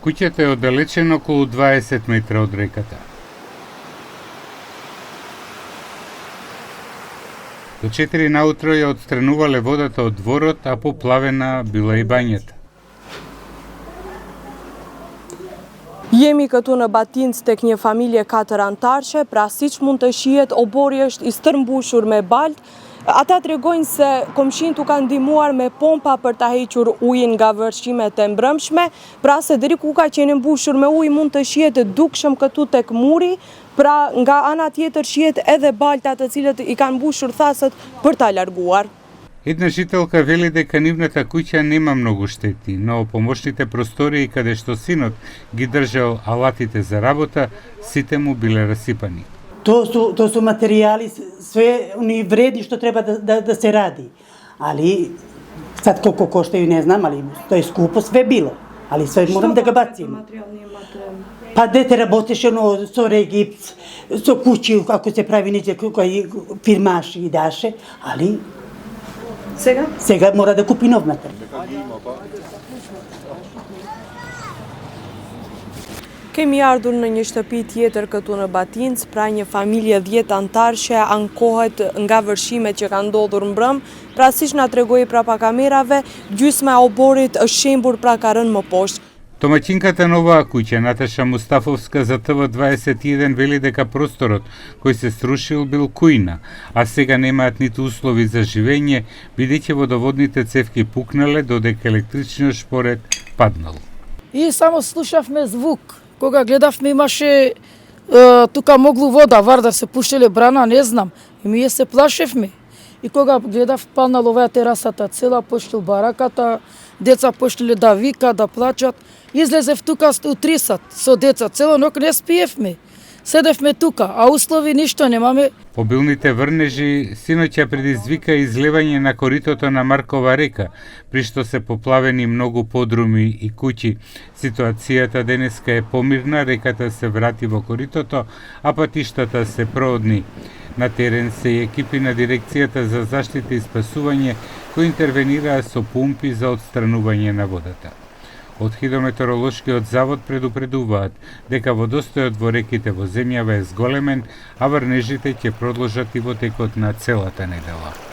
Куќата е оддалечена околу 20 метра од реката. До 4 наутро ја отстранувале водата од дворот, а поплавена била и бањата. Jemi këtu në Batincë tek një familje 4 antarëshe, pra siç mund të shihet, obori është i stërmbushur me baltë. Ata tregojnë se komshinët u kanë ndihmuar me pompa për ta hequr ujin nga vërshimet e mbrëmshme, pra se deri ku ka qenë mbushur me ujë mund të shihet të dukshëm këtu tek muri, pra nga ana tjetër shihet edhe balta të cilët i kanë mbushur thasët për ta larguar. Една жителка вели дека нивната куќа нема многу штети, но помошните простории каде што синот ги држал алатите за работа, сите му биле расипани. To su materijali, sve oni vredni što treba da se radi. Ali, sad koliko koštaju ne znam, ali to je skupo sve bilo. Ali sve moram da ga bacim. Pa dete работеше со регипс, со куќи, ако се прави неќе кој фирмаши и даше, ali сега мора да купи нов материјал. Kemi ardhur në një shtëpi tjetër këtu në Batincë, pra një familje 10 antarëshe ankohet nga vërshimet që kanë ndodhur mbrëm, pra siç na tregoi prapa kamerave, gjysma e oborit është shembur, pra ka rënë më poshtë. Домаќинката на оваа куќа, Наташа Мустафовска за ТВ21 вели дека просторот кој се срушил бил кујна, а сега немаат ниту услови за живење, бидејќи водоводните цевки пукнале додека електричниот шпоред паднал. И само слушавме звук. Кога гледавме имаше тука моглу вода, варда се пуштеле брана, не знам. И ние се плашевме. И кога гледав палнал оваа терасата цела, почнал бараката, деца почнале да вика, да плачат. Излезев тука утрисат со деца, цело ног не спиевме. Седевме тука, а услови ништо немаме. Обилните врнежи синоќа предизвика излевање на коритото на Маркова река, при што се поплавени многу подруми и куќи. Ситуацијата денеска е помирна, реката се врати во коритото, а патиштата се проодни. На терен се и екипи на Дирекцијата за заштита и спасување кои интервенираа со пумпи за отстранување на водата. Од Хидрометеоролошкиот завод предупредуваат дека водостојот во реките во земјава е зголемен, а врнежите ќе продолжат и во текот на целата недела.